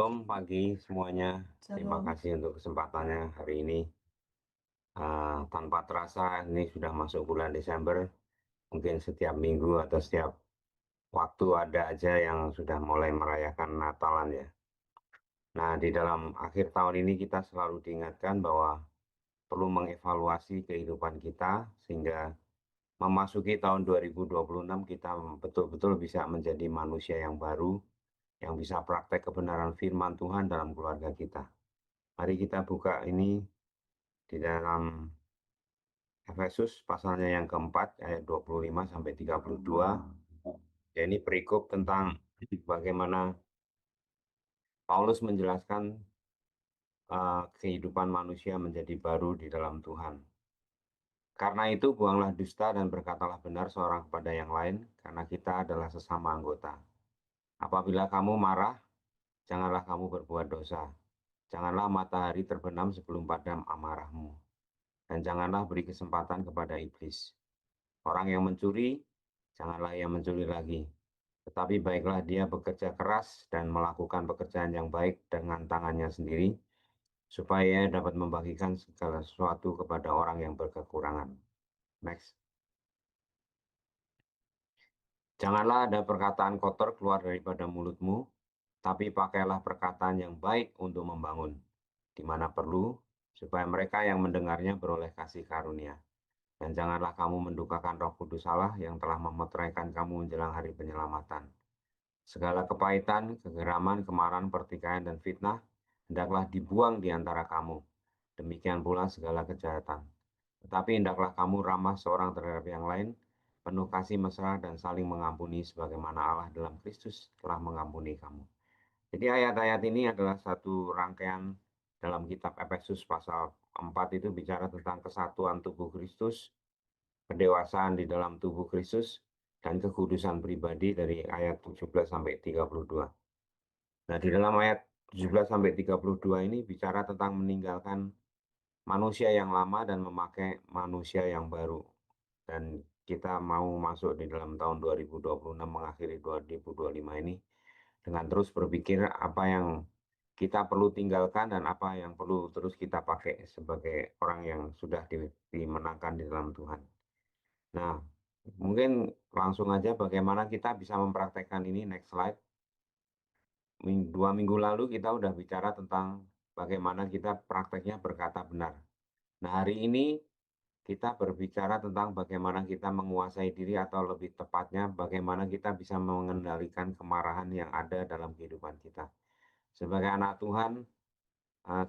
Shalom pagi semuanya. Terima Shalom. kasih untuk kesempatannya hari ini. Tanpa terasa ini sudah masuk bulan Desember. Mungkin setiap minggu atau setiap waktu ada aja yang sudah mulai merayakan Natalan ya. Nah, di dalam akhir tahun ini kita selalu diingatkan bahwa perlu mengevaluasi kehidupan kita sehingga memasuki tahun 2026 kita betul-betul bisa menjadi manusia yang baru, yang bisa praktek kebenaran firman Tuhan dalam keluarga kita. Mari kita buka ini di dalam Efesus pasalnya yang keempat ayat 25 sampai 32. Ya, ini perikop tentang bagaimana Paulus menjelaskan kehidupan manusia menjadi baru di dalam Tuhan. Karena itu buanglah dusta dan berkatalah benar seorang kepada yang lain, karena kita adalah sesama anggota. Apabila kamu marah, janganlah kamu berbuat dosa. Janganlah matahari terbenam sebelum padam amarahmu. Dan janganlah beri kesempatan kepada iblis. Orang yang mencuri, janganlah ia mencuri lagi. Tetapi baiklah dia bekerja keras dan melakukan pekerjaan yang baik dengan tangannya sendiri, supaya ia dapat membagikan segala sesuatu kepada orang yang berkekurangan. Next. Janganlah ada perkataan kotor keluar daripada mulutmu, tapi pakailah perkataan yang baik untuk membangun, di mana perlu, supaya mereka yang mendengarnya beroleh kasih karunia. Dan janganlah kamu mendukakan Roh Kudus Allah yang telah memeteraikan kamu menjelang hari penyelamatan. Segala kepahitan, kegeraman, kemarahan, pertikaian, dan fitnah hendaklah dibuang di antara kamu. Demikian pula segala kejahatan. Tetapi hendaklah kamu ramah seorang terhadap yang lain, penuh kasih mesra dan saling mengampuni sebagaimana Allah dalam Kristus telah mengampuni kamu. Jadi ayat-ayat ini adalah satu rangkaian dalam kitab Efesus pasal 4 itu bicara tentang kesatuan tubuh Kristus, kedewasaan di dalam tubuh Kristus, dan kekudusan pribadi dari ayat 17 sampai 32. Nah, di dalam ayat 17 sampai 32 ini bicara tentang meninggalkan manusia yang lama dan memakai manusia yang baru. Dan kita mau masuk di dalam tahun 2026 mengakhiri 2025 ini dengan terus berpikir apa yang kita perlu tinggalkan dan apa yang perlu terus kita pakai sebagai orang yang sudah dimenangkan di dalam Tuhan. Nah, mungkin langsung aja bagaimana kita bisa mempraktekkan ini. Next slide. 2 minggu lalu kita udah bicara tentang bagaimana kita prakteknya berkata benar. Nah, hari ini kita berbicara tentang bagaimana kita menguasai diri atau lebih tepatnya bagaimana kita bisa mengendalikan kemarahan yang ada dalam kehidupan kita. Sebagai anak Tuhan,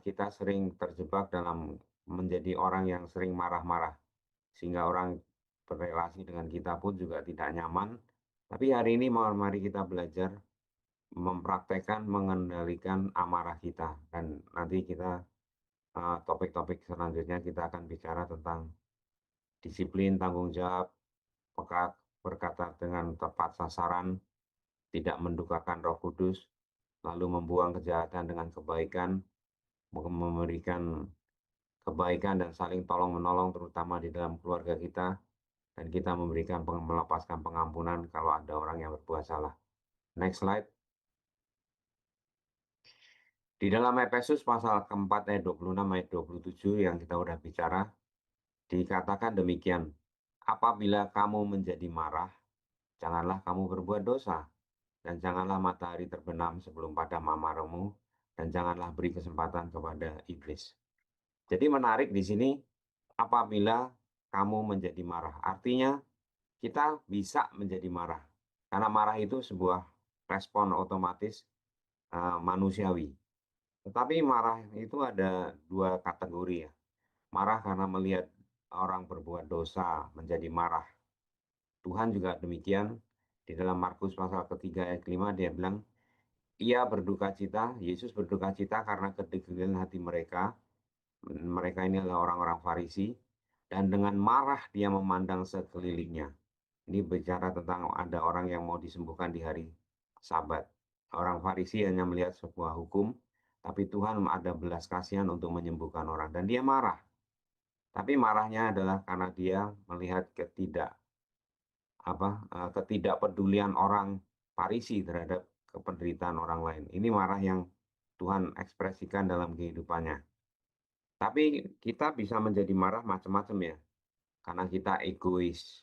kita sering terjebak dalam menjadi orang yang sering marah-marah, sehingga orang berrelasi dengan kita pun juga tidak nyaman. Tapi hari ini mari kita belajar mempraktekkan mengendalikan amarah kita, dan nanti kita topik-topik selanjutnya kita akan bicara tentang disiplin, tanggung jawab, peka, berkata dengan tepat sasaran, tidak mendukakan Roh Kudus, lalu membuang kejahatan dengan kebaikan, memberikan kebaikan dan saling tolong-menolong terutama di dalam keluarga kita, dan kita memberikan melepaskan pengampunan kalau ada orang yang berbuat salah. Next slide. Di dalam Efesus pasal keempat ayat 26 ayat 27 yang kita udah bicara, dikatakan demikian, apabila kamu menjadi marah, janganlah kamu berbuat dosa, dan janganlah matahari terbenam sebelum padam amarahmu, dan janganlah beri kesempatan kepada iblis. Jadi menarik di sini, apabila kamu menjadi marah, artinya kita bisa menjadi marah, karena marah itu sebuah respon otomatis manusiawi. Tetapi marah itu ada dua kategori ya. Marah karena melihat orang berbuat dosa menjadi marah. Tuhan juga demikian. Di dalam Markus pasal ketiga ayat 5 dia bilang, ia berduka cita, Yesus berduka cita karena kedegilan hati mereka. Mereka ini adalah orang-orang Farisi. Dan dengan marah dia memandang sekelilingnya. Ini bicara tentang ada orang yang mau disembuhkan di hari Sabat. Orang Farisi hanya melihat sebuah hukum, tapi Tuhan ada belas kasihan untuk menyembuhkan orang. Dan dia marah. Tapi marahnya adalah karena dia melihat ketidakpedulian orang Farisi terhadap penderitaan orang lain. Ini marah yang Tuhan ekspresikan dalam kehidupannya. Tapi kita bisa menjadi marah macam-macam ya, karena kita egois,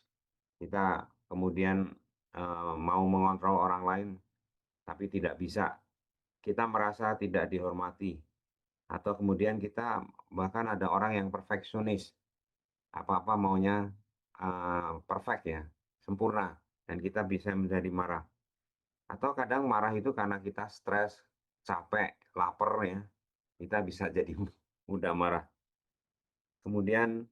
kita kemudian mau mengontrol orang lain, tapi tidak bisa. Kita merasa tidak dihormati, atau kemudian kita bahkan ada orang yang perfeksionis, apa-apa maunya perfect ya, sempurna, dan kita bisa menjadi marah. Atau kadang marah itu karena kita stres, capek, lapar ya, kita bisa jadi mudah marah. Kemudian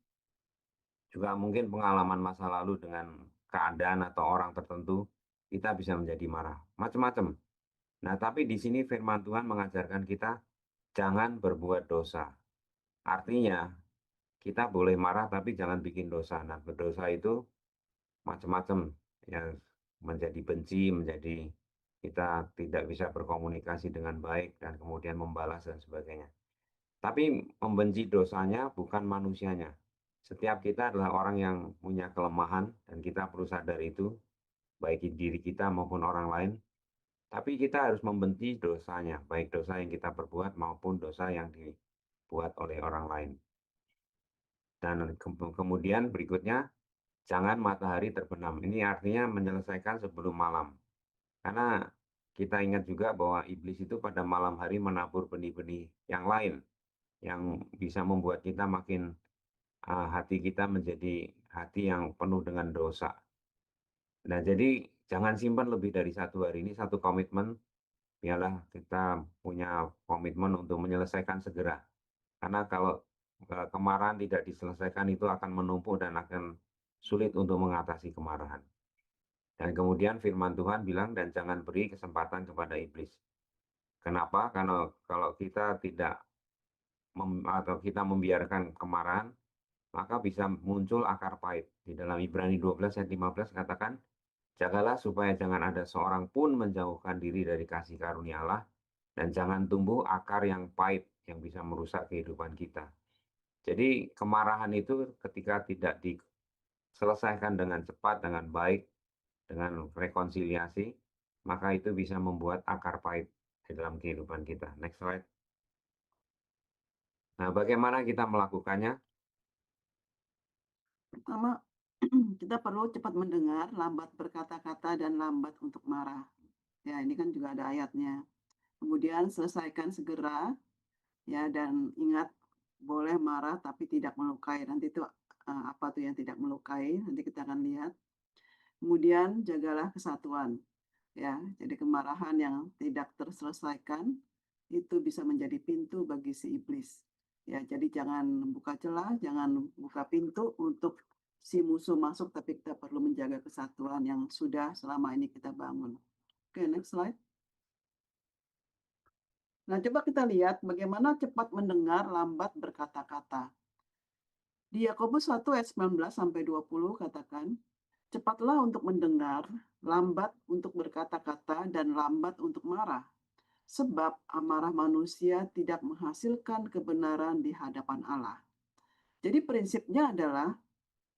juga mungkin pengalaman masa lalu dengan keadaan atau orang tertentu, kita bisa menjadi marah, macam-macam. Nah, tapi di sini firman Tuhan mengajarkan kita jangan berbuat dosa. Artinya, kita boleh marah tapi jangan bikin dosa. Nah, berdosa itu macam-macam, ya, menjadi benci, menjadi kita tidak bisa berkomunikasi dengan baik dan kemudian membalas dan sebagainya. Tapi membenci dosanya bukan manusianya. Setiap kita adalah orang yang punya kelemahan dan kita perlu sadar itu, baik diri kita maupun orang lain. Tapi kita harus membenci dosanya, baik dosa yang kita perbuat maupun dosa yang dibuat oleh orang lain. Dan kemudian berikutnya, jangan matahari terbenam. Ini artinya menyelesaikan sebelum malam. Karena kita ingat juga bahwa iblis itu pada malam hari menabur benih-benih yang lain, yang bisa membuat kita makin hati kita menjadi hati yang penuh dengan dosa. Nah, jadi jangan simpan lebih dari 1 hari. Ini satu komitmen, biarlah kita punya komitmen untuk menyelesaikan segera. Karena kalau kemarahan tidak diselesaikan itu akan menumpuk dan akan sulit untuk mengatasi kemarahan. Dan kemudian firman Tuhan bilang, dan jangan beri kesempatan kepada iblis. Kenapa? Karena kalau kita tidak atau kita membiarkan kemarahan, maka bisa muncul akar pahit. Di dalam Ibrani 12 ayat 15 katakan, jagalah supaya jangan ada seorang pun menjauhkan diri dari kasih karunia Allah, dan jangan tumbuh akar yang pahit yang bisa merusak kehidupan kita. Jadi kemarahan itu ketika tidak diselesaikan dengan cepat, dengan baik, dengan rekonsiliasi, maka itu bisa membuat akar pahit di dalam kehidupan kita. Next slide. Nah, bagaimana kita melakukannya? Pertama, kita perlu cepat mendengar, lambat berkata-kata, dan lambat untuk marah. Ya, ini kan juga ada ayatnya. Kemudian selesaikan segera, ya, dan ingat boleh marah tapi tidak melukai. Nanti itu apa tuh yang tidak melukai? Nanti kita akan lihat. Kemudian jagalah kesatuan. Ya, jadi kemarahan yang tidak terselesaikan itu bisa menjadi pintu bagi si iblis. Ya, jadi jangan buka celah, jangan buka pintu untuk si musuh masuk, tapi kita perlu menjaga kesatuan yang sudah selama ini kita bangun. Oke, next slide. Nah, coba kita lihat bagaimana cepat mendengar, lambat berkata-kata. Di Yakobus 1 ayat 19 sampai 20 katakan, cepatlah untuk mendengar, lambat untuk berkata-kata, dan lambat untuk marah. Sebab amarah manusia tidak menghasilkan kebenaran di hadapan Allah. Jadi prinsipnya adalah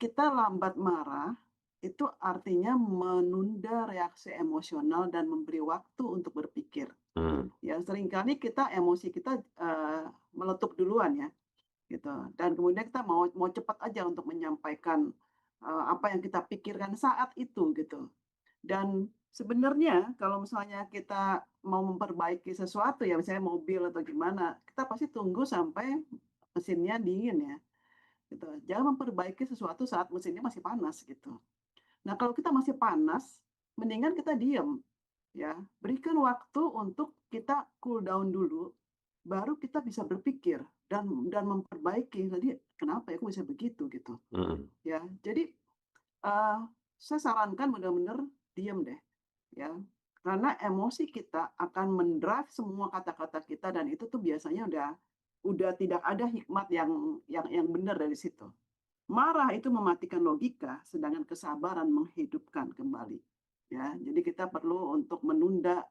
kita lambat marah itu artinya menunda reaksi emosional dan memberi waktu untuk berpikir. Ya, seringkali kita emosi kita meletup duluan ya, gitu. Dan kemudian kita mau cepat aja untuk menyampaikan apa yang kita pikirkan saat itu gitu. Dan sebenarnya kalau misalnya kita mau memperbaiki sesuatu ya, misalnya mobil atau gimana, kita pasti tunggu sampai mesinnya dingin ya, gitu. Jangan memperbaiki sesuatu saat mesinnya masih panas gitu. Nah, kalau kita masih panas, mendingan kita diem ya. Berikan waktu untuk kita cool down dulu, baru kita bisa berpikir dan memperbaiki. Tadi kenapa ya aku bisa begitu gitu. Ya, jadi saya sarankan benar-benar diem deh ya, karena emosi kita akan mendrive semua kata-kata kita dan itu tuh biasanya udah tidak ada hikmat yang benar dari situ. Marah itu mematikan logika, sedangkan kesabaran menghidupkan kembali. Ya, jadi kita perlu untuk menunda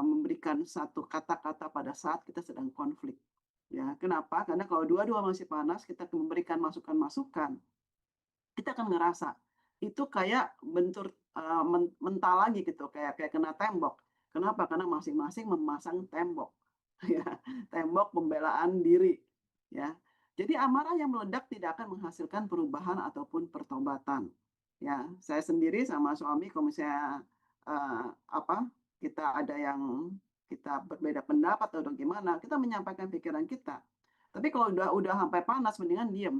memberikan satu kata-kata pada saat kita sedang konflik. Ya, kenapa? Karena kalau dua-dua masih panas, kita memberikan masukan-masukan, kita akan ngerasa itu kayak bentur mental lagi gitu, kayak kena tembok. Kenapa? Karena masing-masing memasang tembok. Ya, tembok pembelaan diri, ya. Jadi amarah yang meledak tidak akan menghasilkan perubahan ataupun pertobatan. Ya, saya sendiri sama suami kalau misalnya, apa, kita ada yang kita berbeda pendapat atau gimana, kita menyampaikan pikiran kita. Tapi kalau udah sampai panas mendingan diem,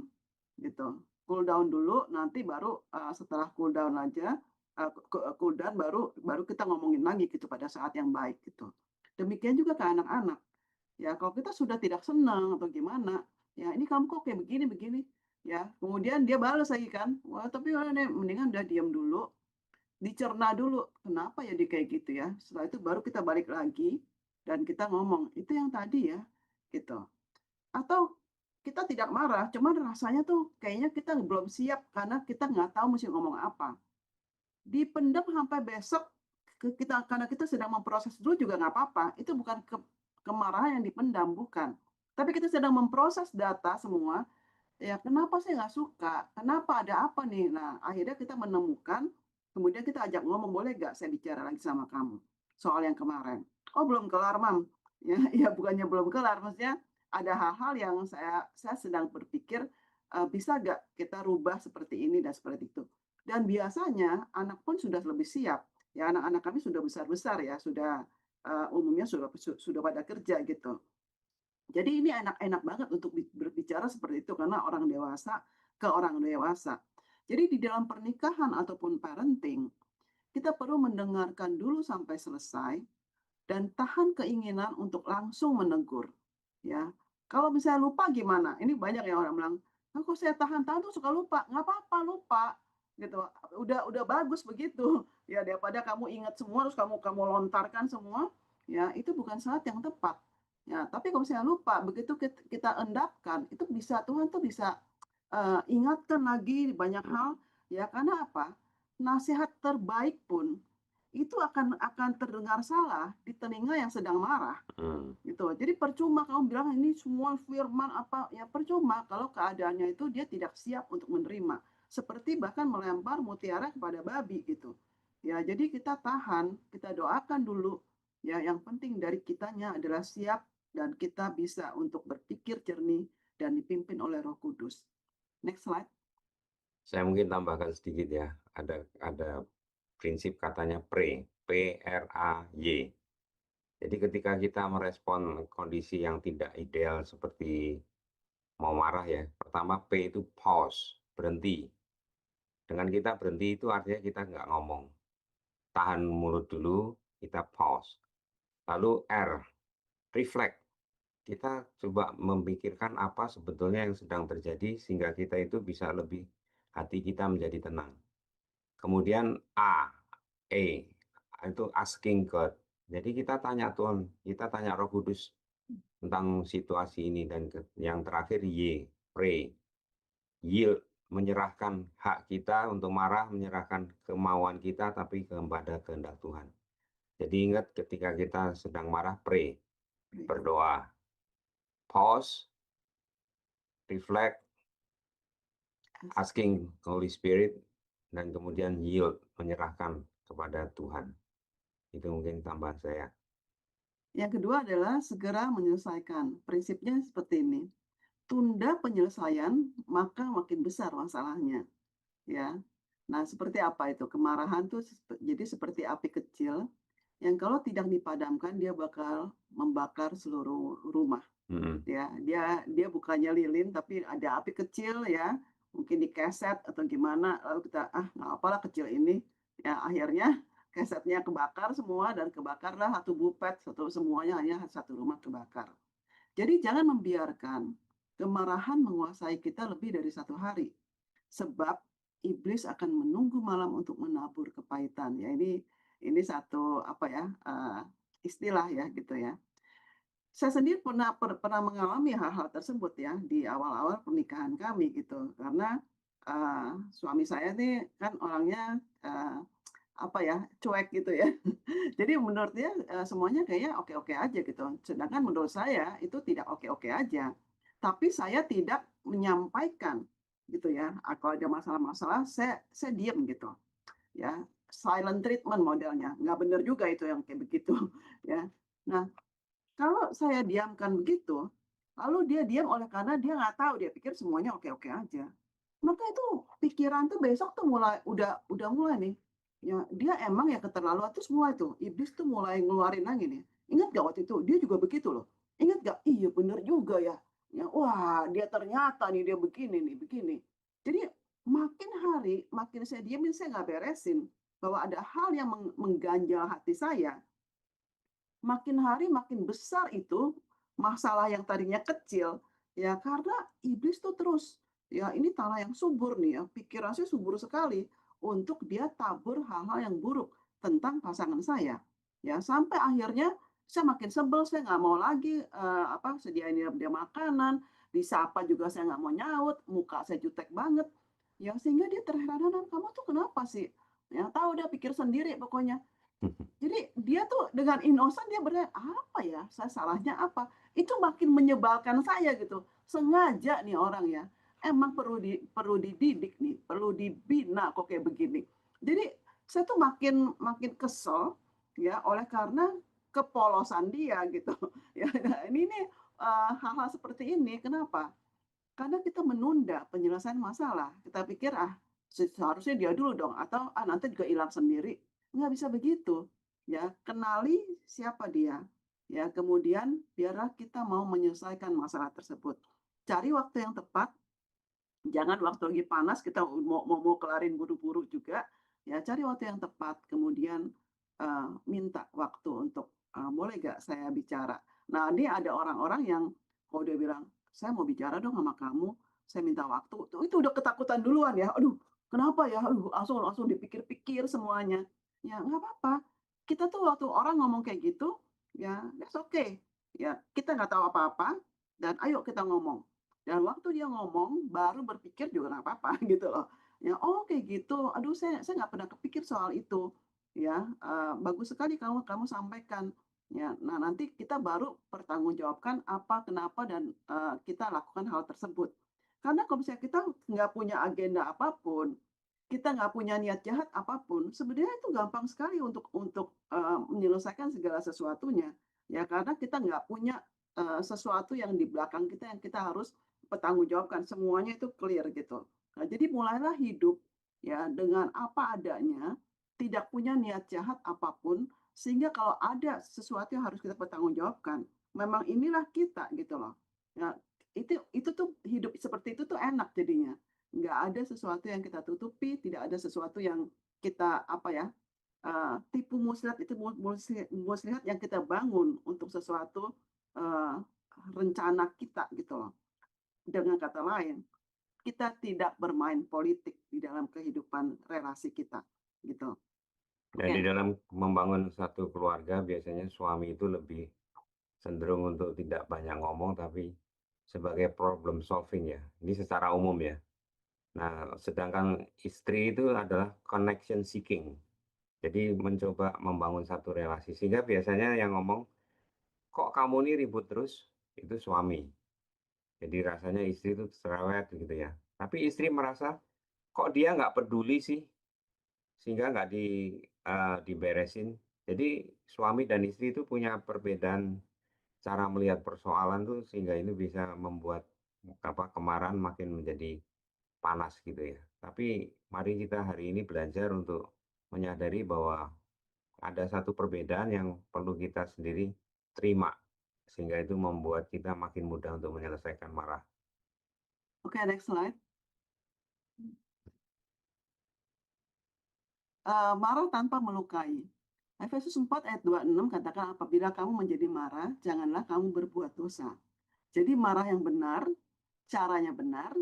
gitu. Cool down dulu, nanti baru, setelah cool down aja, cool down baru baru kita ngomongin lagi gitu pada saat yang baik gitu. Demikian juga ke anak-anak. Ya kalau kita sudah tidak senang atau gimana, ya ini kamu kok kayak begini-begini, ya kemudian dia balas lagi kan, wah tapi mendingan udah diam dulu, dicerna dulu, kenapa ya dia kayak gitu ya, setelah itu baru kita balik lagi dan kita ngomong, itu yang tadi ya, gitu. Atau kita tidak marah, cuman rasanya tuh kayaknya kita belum siap karena kita nggak tahu mesti ngomong apa. Dipendam sampai besok, kita karena kita sedang memproses dulu juga nggak apa-apa, itu bukan kemarahan yang dipendam, bukan. Tapi kita sedang memproses data semua, ya kenapa saya nggak suka, kenapa, ada apa nih? Nah, akhirnya kita menemukan, kemudian kita ajak ngomong, "Boleh nggak saya bicara lagi sama kamu, soal yang kemarin?" "Oh belum kelar, Mam." Ya, ya bukannya belum kelar, maksudnya ada hal-hal yang saya sedang berpikir, bisa nggak kita rubah seperti ini dan seperti itu. Dan biasanya anak pun sudah lebih siap, ya anak-anak kami sudah besar-besar ya, sudah, umumnya sudah pada kerja gitu. Jadi ini enak-enak banget untuk berbicara seperti itu karena orang dewasa ke orang dewasa. Jadi di dalam pernikahan ataupun parenting, kita perlu mendengarkan dulu sampai selesai dan tahan keinginan untuk langsung menegur. Ya, kalau misalnya lupa gimana? Ini banyak yang orang bilang, "Ah, kok saya tahan-tahan tuh suka lupa." Nggak apa-apa lupa, gitu. Udah bagus begitu. Ya daripada kamu ingat semua terus kamu kamu lontarkan semua, ya itu bukan saat yang tepat. Ya, tapi kalau misalnya lupa, begitu kita endapkan, itu bisa Tuhan tuh bisa ingatkan lagi banyak hal, ya karena apa? Nasihat terbaik pun itu akan terdengar salah di telinga yang sedang marah, Hmm. gitu. Jadi percuma kamu bilang ini semua firman apa, ya percuma kalau keadaannya itu dia tidak siap untuk menerima. Seperti bahkan melempar mutiara kepada babi gitu. Ya, jadi kita tahan, kita doakan dulu. Ya, yang penting dari kitanya adalah siap dan kita bisa untuk berpikir jernih dan dipimpin oleh Roh Kudus. Next slide. Saya mungkin tambahkan sedikit ya. Ada prinsip katanya pray, P-R-A-Y. Jadi ketika kita merespon kondisi yang tidak ideal seperti mau marah ya, pertama P itu pause, berhenti. Dengan kita berhenti itu artinya kita nggak ngomong. Tahan mulut dulu, kita pause. Lalu R, reflect. Kita coba memikirkan apa sebetulnya yang sedang terjadi sehingga kita itu bisa lebih hati kita menjadi tenang. Kemudian A, itu asking God. Jadi kita tanya Tuhan, kita tanya Roh Kudus tentang situasi ini dan yang terakhir Y, pray, yield, menyerahkan hak kita untuk marah, menyerahkan kemauan kita tapi kepada kehendak Tuhan. Jadi ingat ketika kita sedang marah, pray, berdoa, pause, reflect, asking Holy Spirit, dan kemudian yield, menyerahkan kepada Tuhan. Itu mungkin tambahan saya. Yang kedua adalah segera menyelesaikan. Prinsipnya seperti ini. Tunda penyelesaian, maka makin besar masalahnya, ya. Nah, seperti apa itu? Kemarahan tuh jadi seperti api kecil yang kalau tidak dipadamkan dia bakal membakar seluruh rumah, Mm-mm. ya. Dia bukannya lilin tapi ada api kecil ya, mungkin dikeset atau gimana, lalu kita, "Ah, nggak apalah kecil ini." Ya akhirnya kesetnya kebakar semua dan kebakarlah satu bupet, semuanya hanya satu rumah kebakar. Jadi jangan membiarkan kemarahan menguasai kita lebih dari 1 hari. Sebab iblis akan menunggu malam untuk menabur kepahitan. Ya ini satu apa ya, istilah ya gitu ya. Saya sendiri pernah mengalami hal-hal tersebut ya di awal-awal pernikahan kami gitu. Karena, suami saya nih kan orangnya, apa ya, cuek gitu ya. Jadi menurut dia, semuanya kayaknya oke-oke aja gitu. Sedangkan menurut saya itu tidak oke-oke aja. Tapi saya tidak menyampaikan gitu ya, kalau ada masalah-masalah saya diam gitu ya, silent treatment modelnya. Nggak benar juga itu yang kayak begitu ya. Nah, Kalau saya diamkan begitu, lalu dia diam oleh karena dia nggak tahu, dia pikir semuanya oke-oke aja. Maka itu pikiran tuh besok tuh udah mulai nih, ya dia emang ya keterlaluan terus mulai tuh, iblis tuh mulai ngeluarin lagi nih. Ingat nggak waktu itu? Dia juga begitu loh. Ingat nggak? Iya bener juga ya. Ya, wah dia ternyata nih dia begini nih, begini. Jadi makin hari, makin saya diamin, saya nggak beresin bahwa ada hal yang mengganjal hati saya. Makin hari makin besar itu masalah yang tadinya kecil, ya karena iblis tuh terus, ya ini tanah yang subur nih ya, pikiran saya subur sekali untuk dia tabur hal-hal yang buruk tentang pasangan saya. Ya sampai akhirnya saya makin sebel, saya nggak mau lagi sediain dia makanan, disapa juga saya nggak mau nyaut, muka saya jutek banget. Ya sehingga dia terheran-heran, kamu tuh kenapa sih? Ya tahu dia pikir sendiri pokoknya. Jadi dia tuh dengan innocent dia bertanya, "Apa ya? Saya salahnya apa?" Itu makin menyebalkan saya gitu. Sengaja nih orang ya, emang perlu dididik nih, perlu dibina kok kayak begini. Jadi saya tuh makin makin kesel ya oleh karena kepolosan dia gitu. Ya, nah ini nih, hal-hal seperti ini kenapa? Karena kita menunda penyelesaian masalah. Kita pikir, "Ah, seharusnya dia dulu dong," atau, "Ah, nanti juga hilang sendiri." Nggak bisa begitu. Ya, kenali siapa dia. Ya, kemudian biarlah kita mau menyelesaikan masalah tersebut. Cari waktu yang tepat. Jangan waktu lagi panas kita mau kelarin buru-buru juga, ya cari waktu yang tepat, kemudian, minta waktu untuk, "Boleh nggak saya bicara?" Nah, ini ada orang-orang yang kalau dia bilang, "Saya mau bicara dong sama kamu, saya minta waktu." Itu udah ketakutan duluan ya, "Aduh, kenapa ya? Aduh," langsung langsung dipikir-pikir semuanya. Ya nggak apa-apa, kita tuh waktu orang ngomong kayak gitu, ya that's okay. Ya kita nggak tahu apa-apa dan ayo kita ngomong. Dan waktu dia ngomong, baru berpikir juga nggak apa-apa gitu loh. Ya, "Oh kayak gitu, aduh saya nggak pernah kepikir soal itu." Ya, "Bagus sekali kamu kamu sampaikan." Ya, nah nanti kita baru pertanggungjawabkan apa, kenapa, dan, kita lakukan hal tersebut. Karena kalau misalnya kita nggak punya agenda apapun, kita nggak punya niat jahat apapun, sebenarnya itu gampang sekali untuk, menyelesaikan segala sesuatunya. Ya karena kita nggak punya, sesuatu yang di belakang kita yang kita harus pertanggungjawabkan, semuanya itu clear gitu. Nah, jadi mulailah hidup ya dengan apa adanya, tidak punya niat jahat apapun, sehingga kalau ada sesuatu yang harus kita pertanggungjawabkan, memang inilah kita gitu loh. Ya, itu tuh hidup seperti itu tuh enak jadinya. Nggak ada sesuatu yang kita tutupi, tidak ada sesuatu yang kita apa ya, tipu muslihat itu muslihat yang kita bangun untuk sesuatu, eee, rencana kita gitu loh. Dengan kata lain, kita tidak bermain politik di dalam kehidupan relasi kita, gitu. Dan di Oke, dalam membangun satu keluarga biasanya suami itu lebih cenderung untuk tidak banyak ngomong, tapi sebagai problem solving ya. Ini secara umum ya. Nah, sedangkan istri itu adalah connection seeking. Jadi mencoba membangun satu relasi. Sehingga biasanya yang ngomong, "Kok kamu ini ribut terus?" Itu suami. Jadi rasanya istri itu cerewet gitu ya. Tapi istri merasa, "Kok dia nggak peduli sih?" Sehingga nggak diberesin. Jadi suami dan istri itu punya perbedaan cara melihat persoalan tuh sehingga ini bisa membuat, kemarahan makin menjadi panas gitu ya. Tapi mari kita hari ini belajar untuk menyadari bahwa ada satu perbedaan yang perlu kita sendiri terima, sehingga itu membuat kita makin mudah untuk menyelesaikan marah. oke next slide. Marah tanpa melukai. Efesus 4 ayat 26 katakan, "Apabila kamu menjadi marah, janganlah kamu berbuat dosa." Jadi marah yang benar, caranya benar,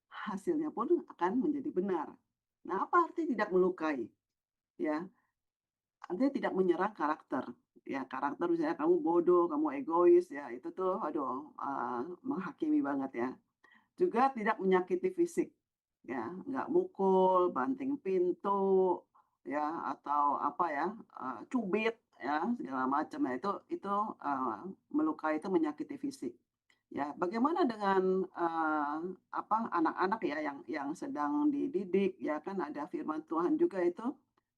hasilnya pun akan menjadi benar. Nah, apa arti tidak melukai? Ya, artinya tidak menyerang karakter. Ya, karakter misalnya kamu bodoh, kamu egois, ya itu tuh aduh, menghakimi banget ya. Juga tidak menyakiti fisik, ya, nggak mukul, banting pintu, ya, atau apa ya, cubit, ya, segala macam. Ya, itu, melukai itu menyakiti fisik. Ya, bagaimana dengan, anak-anak ya yang sedang dididik, ya kan ada firman Tuhan juga itu,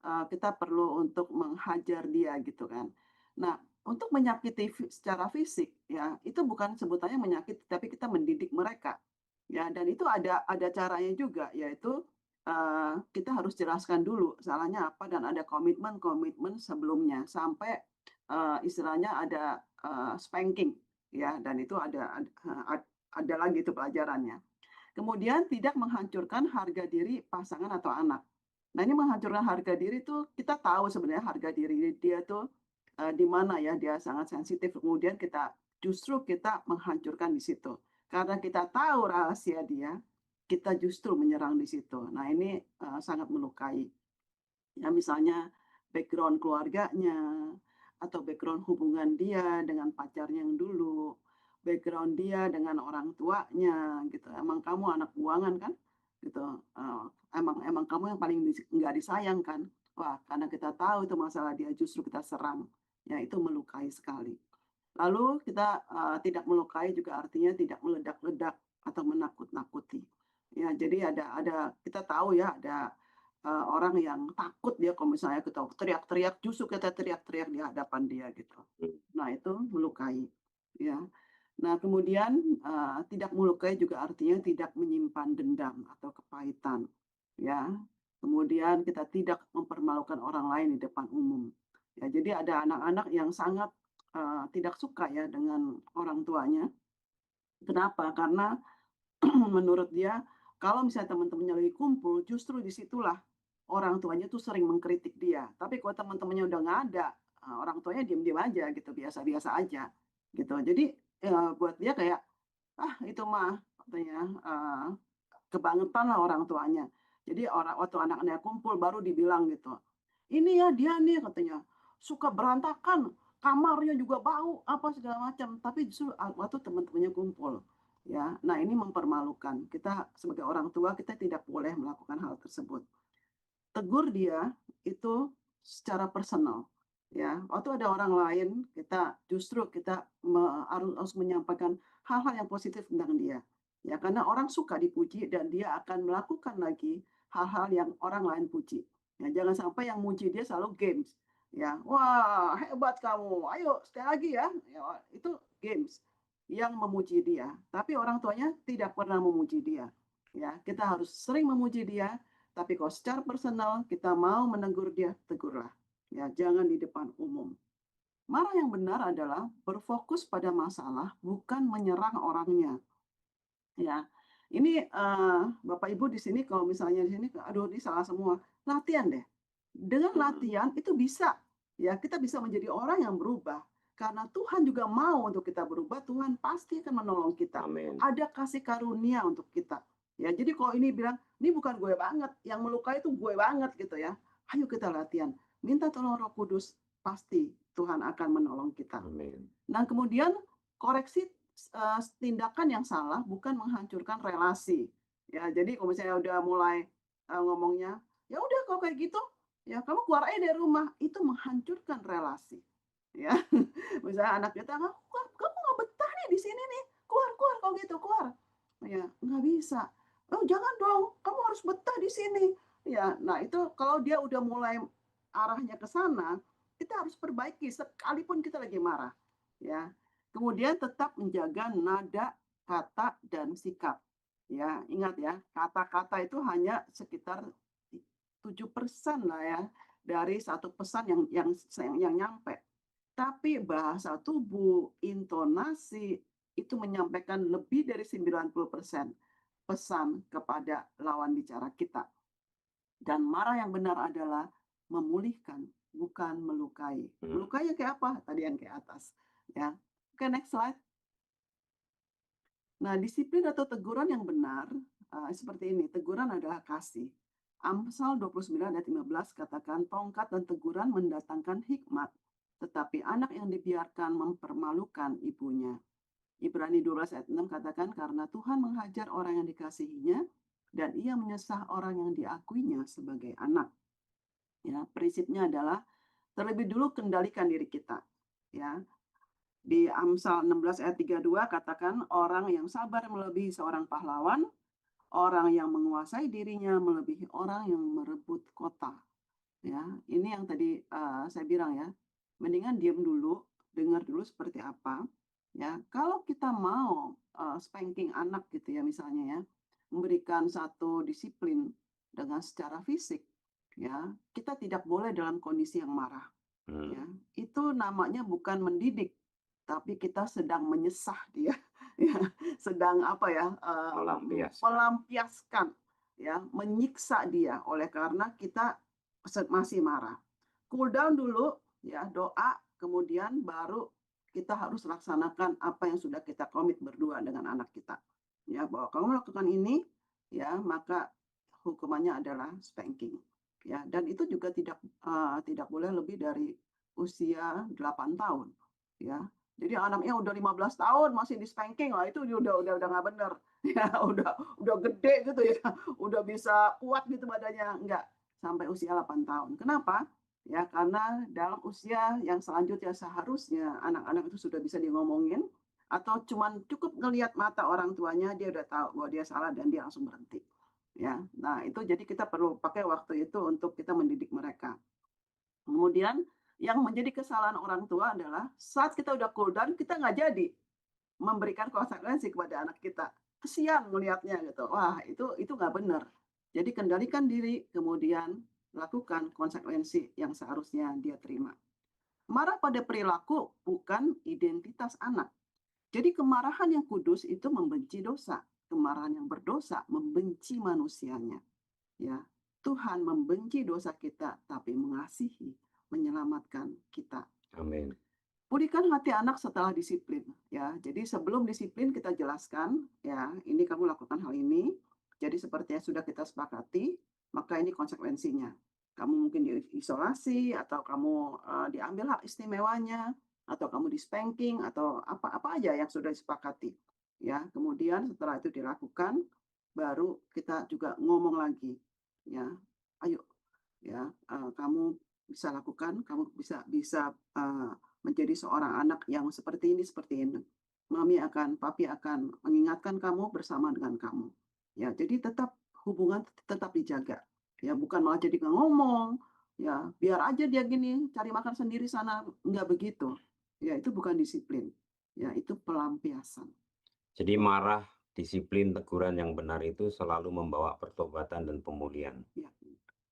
kita perlu untuk menghajar dia gitu kan. Nah untuk menyakiti secara fisik, ya, itu bukan sebutannya menyakiti, tapi kita mendidik mereka, ya, dan itu ada caranya juga, yaitu, kita harus jelaskan dulu salahnya apa dan ada komitmen-komitmen sebelumnya sampai, istilahnya ada, spanking, ya, dan itu ada lagi itu pelajarannya. Kemudian tidak menghancurkan harga diri pasangan atau anak. Nah, ini menghancurkan harga diri tuh kita tahu sebenarnya harga diri dia tuh, di mana ya dia sangat sensitif, kemudian justru kita menghancurkan di situ. Karena kita tahu rahasia dia, kita justru menyerang di situ. Nah, ini, sangat melukai. Ya misalnya background keluarganya, atau background hubungan dia dengan pacarnya yang dulu, background dia dengan orang tuanya gitu, "Emang kamu anak buangan kan?" Gitu, "Emang emang kamu yang paling nggak disayang kan?" Wah, karena kita tahu itu masalah dia justru kita serang, ya itu melukai sekali. Lalu kita, tidak melukai juga artinya tidak meledak-ledak atau menakut-nakuti. Ya, jadi kita tahu ya ada, orang yang takut dia kalau misalnya kita teriak-teriak, justru kita teriak-teriak di hadapan dia gitu. Mmm, Nah itu melukai, ya. Nah kemudian, tidak melukai juga artinya tidak menyimpan dendam atau kepahitan, ya. Kemudian kita tidak mempermalukan orang lain di depan umum. Ya, jadi ada anak-anak yang sangat tidak suka ya dengan orang tuanya. Kenapa? Karena menurut dia kalau misalnya teman-temannya lagi kumpul, justru disitulah orang tuanya tuh sering mengkritik dia. Tapi kalau teman-temannya udah nggak ada, orang tuanya diem-diem aja gitu, biasa-biasa aja gitu. Jadi, buat dia kayak, "Ah itu mah," katanya, kebangetan lah orang tuanya. Jadi waktu anak-anaknya kumpul baru dibilang gitu, "Ini ya dia nih," katanya, "suka berantakan, kamarnya juga bau, apa segala macam." Tapi justru waktu teman-temannya kumpul, ya. Nah ini mempermalukan. Kita sebagai orang tua kita tidak boleh melakukan hal tersebut. Tegur dia itu secara personal, ya. Waktu ada orang lain, justru kita harus menyampaikan hal-hal yang positif tentang dia, ya. Karena orang suka dipuji dan dia akan melakukan lagi hal-hal yang orang lain puji. Ya, jangan sampai yang muji dia selalu games, ya. "Wah, hebat kamu, ayo sekali lagi ya." Ya, itu games yang memuji dia, tapi orang tuanya tidak pernah memuji dia, ya. Kita harus sering memuji dia, tapi kalau secara personal kita mau menegur dia, tegurlah. Ya, jangan di depan umum. Marah yang benar adalah berfokus pada masalah, bukan menyerang orangnya. Ya, ini Bapak Ibu di sini kalau misalnya di sini, aduh ini salah semua. Latihan deh. Dengan mhm, latihan itu bisa, ya kita bisa menjadi orang yang berubah. Karena Tuhan juga mau untuk kita berubah, Tuhan pasti akan menolong kita. amin, Ada kasih karunia untuk kita. Ya, jadi kalau ini bilang, ini bukan gue banget, yang melukai itu gue banget gitu ya. Ayo kita latihan. Minta tolong Roh Kudus, pasti Tuhan akan menolong kita. amin, Nah, kemudian koreksi, tindakan yang salah bukan menghancurkan relasi. Ya, jadi kalau misalnya udah mulai, ngomongnya, "Ya udah kalau kayak gitu, ya kamu keluar aja dari rumah." Itu menghancurkan relasi, ya. Misalnya anak kita, "Kamu nggak betah nih di sini nih, keluar keluar kalau gitu, keluar." Ya, nggak bisa. "Oh jangan dong, kamu harus betah di sini." Ya, nah itu kalau dia udah mulai arahnya ke sana, kita harus perbaiki sekalipun kita lagi marah, ya. Kemudian tetap menjaga nada, kata, dan sikap. Ya, ingat ya, kata-kata itu hanya sekitar 7% lah ya dari satu pesan yang nyampe. Tapi bahasa tubuh, intonasi itu menyampaikan lebih dari 90% pesan kepada lawan bicara kita. Dan marah yang benar adalah memulihkan, bukan melukai. mhm, Melukai yang kayak apa? Tadi yang kayak atas, ya. Oke, next slide. Nah, disiplin atau teguran yang benar, seperti ini, teguran adalah kasih. Amsal 29 ayat 15 katakan, "Tongkat dan teguran mendatangkan hikmat, tetapi anak yang dibiarkan mempermalukan ibunya." Ibrani 12 ayat 6 katakan, "Karena Tuhan menghajar orang yang dikasihinya, dan ia menyesah orang yang diakuinya sebagai anak." Ya, prinsipnya adalah terlebih dulu kendalikan diri kita, ya. Di Amsal 16 ayat 32 katakan, "Orang yang sabar melebihi seorang pahlawan, orang yang menguasai dirinya melebihi orang yang merebut kota." Ya, ini yang tadi, saya bilang ya, mendingan diem dulu, dengar dulu seperti apa, ya. Kalau kita mau, spanking anak gitu ya misalnya ya, memberikan satu disiplin dengan secara fisik, ya, kita tidak boleh dalam kondisi yang marah, Hmm, ya. Itu namanya bukan mendidik, tapi kita sedang menyesah dia, ya, sedang apa ya, melampiaskan. melampiaskan, ya, menyiksa dia oleh karena kita masih marah. Cool down dulu, ya, doa, kemudian baru kita harus laksanakan apa yang sudah kita komit berdua dengan anak kita. Ya, bahwa kamu lakukan ini, ya, maka hukumannya adalah spanking. Ya, dan itu juga tidak boleh lebih dari usia 8 tahun, ya. Jadi anaknya udah 15 tahun masih di-spanking, wah itu udah nggak bener. Ya, udah gede gitu ya, udah bisa kuat gitu badannya, enggak, sampai usia 8 tahun. Kenapa? Ya, karena dalam usia yang selanjutnya seharusnya anak-anak itu sudah bisa ngomongin atau cuman cukup ngelihat mata orang tuanya dia udah tahu bahwa dia salah dan dia langsung berhenti. Ya. Nah, itu jadi kita perlu pakai waktu itu untuk kita mendidik mereka. Kemudian yang menjadi kesalahan orang tua adalah saat kita udah cool down kita nggak jadi memberikan konsekuensi kepada anak kita. Kesian melihatnya gitu. Wah, itu nggak benar. Jadi kendalikan diri, kemudian lakukan konsekuensi yang seharusnya dia terima. Marah pada perilaku bukan identitas anak. Jadi kemarahan yang kudus itu membenci dosa. Kemarahan yang berdosa membenci manusianya. Ya, Tuhan membenci dosa kita tapi mengasihi, menyelamatkan kita. Amin. Pulihkan hati anak setelah disiplin, ya. Jadi sebelum disiplin kita jelaskan, ya, ini kamu lakukan hal ini, jadi seperti yang sudah kita sepakati, maka ini konsekuensinya. Kamu mungkin diisolasi atau kamu, diambil hak istimewanya, atau kamu di-spanking atau apa aja yang sudah disepakati, ya. Kemudian setelah itu dilakukan, baru kita juga ngomong lagi, ya, "Ayo, ya, kamu bisa lakukan, kamu bisa bisa, menjadi seorang anak yang seperti ini. Mami akan papi akan mengingatkan kamu bersama dengan kamu." Ya, jadi tetap hubungan tetap dijaga. Ya, bukan malah jadi nggak ngomong, ya, biar aja dia gini, cari makan sendiri sana, nggak begitu. Ya, itu bukan disiplin. Ya, itu pelampiasan. Jadi marah, disiplin, teguran yang benar itu selalu membawa pertobatan dan pemulihan. Ya,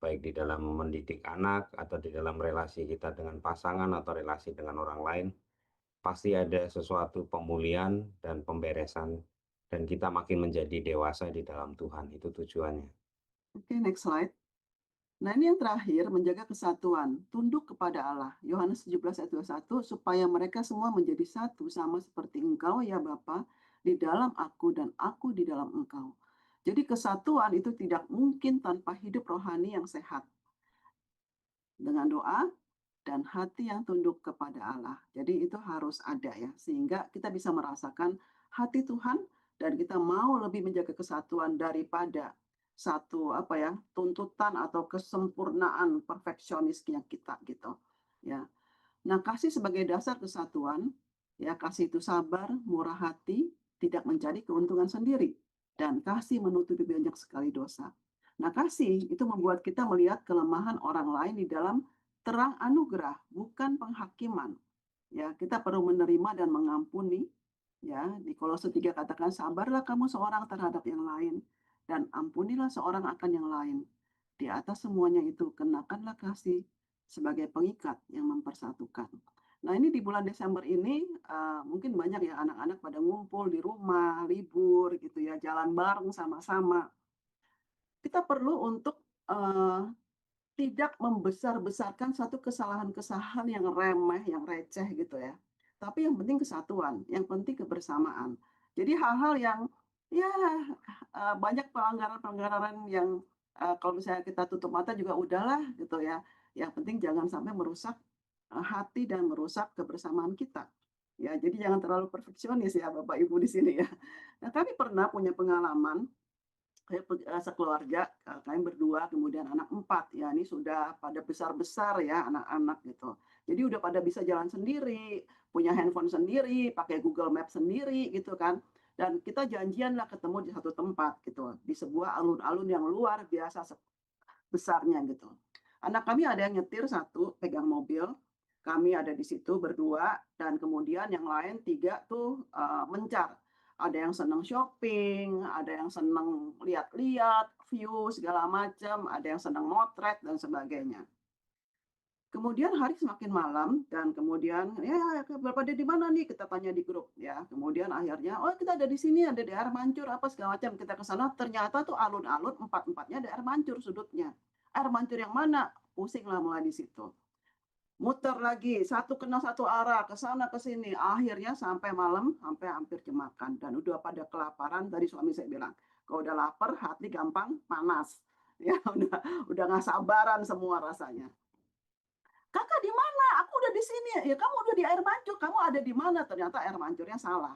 Baik di dalam mendidik anak atau di dalam relasi kita dengan pasangan atau relasi dengan orang lain, pasti ada sesuatu pemulihan dan pemberesan dan kita makin menjadi dewasa di dalam Tuhan, itu tujuannya. oke, next slide. Nah, ini yang terakhir, menjaga kesatuan, tunduk kepada Allah. Yohanes 17 ayat 21, supaya mereka semua menjadi satu sama seperti Engkau ya Bapa, di dalam aku dan aku di dalam Engkau. Jadi kesatuan itu tidak mungkin tanpa hidup rohani yang sehat. Dengan doa dan hati yang tunduk kepada Allah. Jadi itu harus ada ya, sehingga kita bisa merasakan hati Tuhan dan kita mau lebih menjaga kesatuan daripada satu apa ya, tuntutan atau kesempurnaan perfeksionisnya kita gitu. Ya. Nah, kasih sebagai dasar kesatuan, ya kasih itu sabar, murah hati, tidak mencari keuntungan sendiri, dan kasih menutupi banyak sekali dosa. Nah, kasih itu membuat kita melihat kelemahan orang lain di dalam terang anugerah, bukan penghakiman. Ya, kita perlu menerima dan mengampuni. Ya, di Kolose 3 katakan, sabarlah kamu seorang terhadap yang lain, dan ampunilah seorang akan yang lain. Di atas semuanya itu, kenakanlah kasih sebagai pengikat yang mempersatukan. Nah, ini di bulan Desember ini, mungkin banyak ya anak-anak pada ngumpul di rumah, libur gitu ya, jalan bareng sama-sama. Kita perlu untuk, tidak membesar-besarkan satu kesalahan-kesalahan yang remeh, yang receh gitu ya. Tapi yang penting kesatuan, yang penting kebersamaan. Jadi hal-hal yang ya, banyak pelanggaran-pelanggaran yang, kalau misalnya kita tutup mata juga udahlah gitu ya. Yang penting jangan sampai merusak, hati dan merusak kebersamaan kita. Ya, jadi jangan terlalu perfeksionis ya Bapak Ibu di sini ya. Nah, kami pernah punya pengalaman sekeluarga, kami berdua, kemudian anak 4 ya, ini sudah pada besar-besar ya anak-anak gitu. Jadi udah pada bisa jalan sendiri, punya handphone sendiri, pakai Google Maps sendiri gitu kan. Dan kita janjian lah ketemu di satu tempat gitu, di sebuah alun-alun yang luar biasa besarnya gitu. Anak kami ada yang nyetir satu, pegang mobil, Kami ada di situ berdua dan kemudian yang lain 3 tuh, mencar. Ada yang senang shopping, ada yang senang lihat-lihat view segala macam, ada yang senang motret dan sebagainya. Kemudian hari semakin malam dan kemudian, "Ya, pada di mana nih?" Kita tanya di grup ya. Kemudian akhirnya, "Oh, kita ada di sini, ada di air mancur," apa segala macam. Kita ke sana ternyata tuh alun-alun empat-empatnya ada air mancur sudutnya. Air mancur yang mana? Pusinglah mulai di situ. Muter lagi, satu kena satu arah, ke sana ke sini. Akhirnya sampai malam, sampai hampir jam makan dan udah pada kelaparan. Tadi suami saya bilang, "Kalau udah lapar, hati gampang panas." Ya udah nggak sabaran semua rasanya. "Kakak di mana? Aku udah di sini." "Ya kamu udah di air mancur, kamu ada di mana?" Ternyata air mancurnya salah.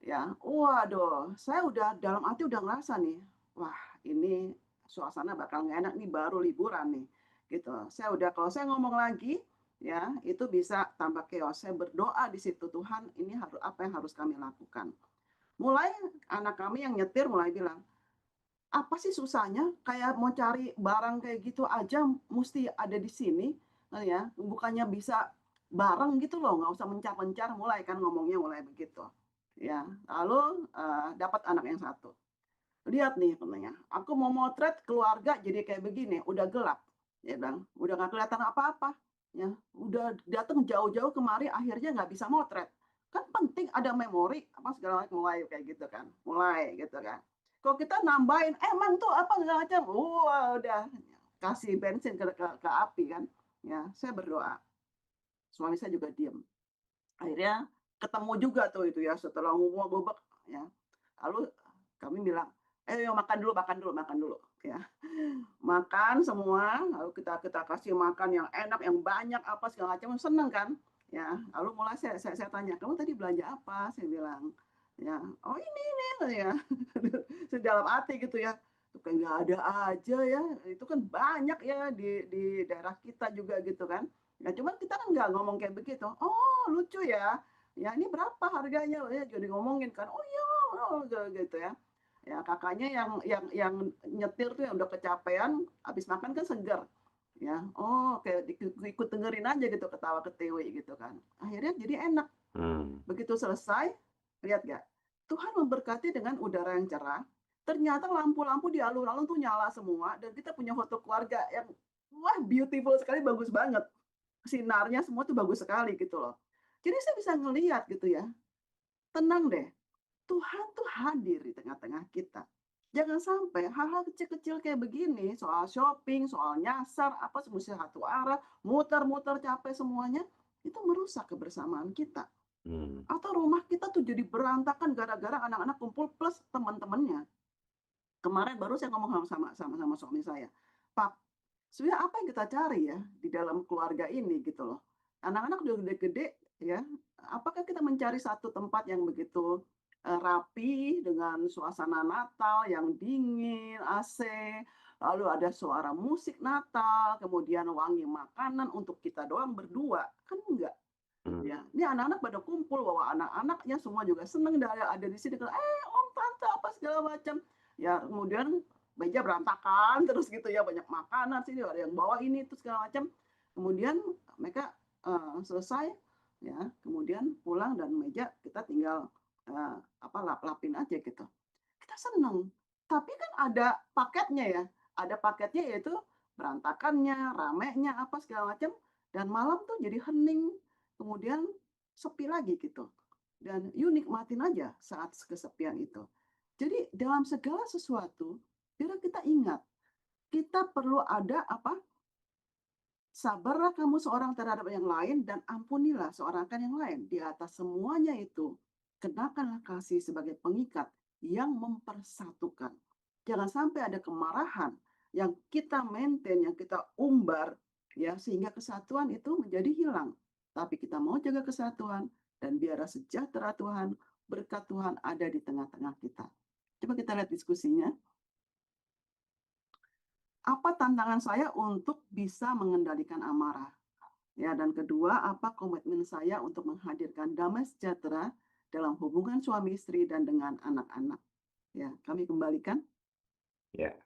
Ya, waduh, saya udah dalam hati udah ngerasa nih, wah ini suasana bakal nggak enak nih, baru liburan nih, gitu. Saya udah kalau saya ngomong lagi, ya itu bisa tambah chaos. Saya berdoa di situ, "Tuhan ini harus apa yang harus kami lakukan?" Mulai anak kami yang nyetir mulai bilang, "Apa sih susahnya? Kayak mau cari barang kayak gitu aja musti ada di sini, ya, bukannya bisa bareng gitu loh, nggak usah mencar-mencar," mulai kan ngomongnya mulai begitu. Ya, lalu, dapat anak yang satu, "Lihat nih," katanya, "aku mau motret keluarga jadi kayak begini, udah gelap," dia bilang, "udah nggak kelihatan apa-apa, ya, udah datang jauh-jauh kemari akhirnya nggak bisa motret. Kan penting ada memori," apa segala macam, mulai kayak gitu kan, mulai gitu kan. Kalau kita nambahin, "Emang tuh apa," segala macam, wah udah kasih bensin ke api kan. Ya, saya berdoa, suami saya juga diem. Akhirnya ketemu juga tuh itu ya setelah ngubek-ngubek ya. Lalu kami bilang, "Ayo makan dulu makan dulu makan dulu," ya. Makan semua, lalu kita kita kasih makan yang enak, yang banyak, apa segala macam, seneng kan, ya. Lalu mulai saya tanya, "Kamu tadi belanja apa?" Saya bilang, ya. "Oh ini," ya. Saya dalam hati gitu ya, "Tuh kayak nggak ada aja ya, itu kan banyak ya di daerah kita juga," gitu kan. Ya cuman kita kan nggak ngomong kayak begitu, "Oh lucu ya, ya ini berapa harganya?" Ya jadi ngomongin kan, "Oh iya," oh gitu ya. Ya Kakaknya yang nyetir tuh yang udah kecapean, habis makan kan seger, ya. Oh, kayak ikut dengerin aja gitu, ketawa-ketiwi gitu kan. Akhirnya jadi enak. Hmm. Begitu selesai, lihat nggak, Tuhan memberkati dengan udara yang cerah, ternyata lampu-lampu di alun-alun tuh nyala semua dan kita punya foto keluarga yang, wah beautiful sekali, bagus banget. Sinarnya semua tuh bagus sekali gitu loh. Jadi saya bisa ngelihat gitu ya, tenang deh, Tuhan tuh hadir di tengah-tengah kita. Jangan sampai hal-hal kecil-kecil kayak begini, soal shopping, soal nyasar, apa mesti satu arah, muter-muter capek semuanya, itu merusak kebersamaan kita. Hmm. Atau rumah kita tuh jadi berantakan gara-gara anak-anak kumpul plus teman-temannya. Kemarin baru saya ngomong sama suami saya, "Pap, sebenarnya apa yang kita cari ya di dalam keluarga ini gitu loh. Anak-anak udah gede-gede ya, apakah kita mencari satu tempat yang begitu, rapi dengan suasana Natal yang dingin, AC, lalu ada suara musik Natal, kemudian wangi makanan untuk kita doang berdua, kan enggak. Hmm. Ya, ini anak-anak pada kumpul, bawa anak-anaknya semua juga seneng ada di sini, om, tante, apa segala macam. Ya, kemudian meja berantakan terus gitu ya, banyak makanan sini, ada yang bawa ini itu segala macam. Kemudian mereka, selesai, ya, kemudian pulang dan meja kita tinggal, apa, lap-lapin aja gitu. Kita seneng, tapi kan ada paketnya ya, ada paketnya yaitu berantakannya, ramenya, apa segala macam, dan malam tuh jadi hening, kemudian sepi lagi gitu. Dan you nikmatin aja saat kesepian itu. Jadi dalam segala sesuatu, biar kita ingat, kita perlu ada apa, sabarlah kamu seorang terhadap yang lain dan ampunilah seorang akan yang lain. Di atas semuanya itu, kenakanlah kasih sebagai pengikat yang mempersatukan. Jangan sampai ada kemarahan yang kita maintain, yang kita umbar, ya sehingga kesatuan itu menjadi hilang. Tapi kita mau jaga kesatuan dan biarlah sejahtera Tuhan, berkat Tuhan ada di tengah-tengah kita. Coba kita lihat diskusinya. Apa tantangan saya untuk bisa mengendalikan amarah? Ya, dan kedua, apa komitmen saya untuk menghadirkan damai sejahtera dalam hubungan suami istri dan dengan anak-anak? Ya, kami kembalikan. Ya.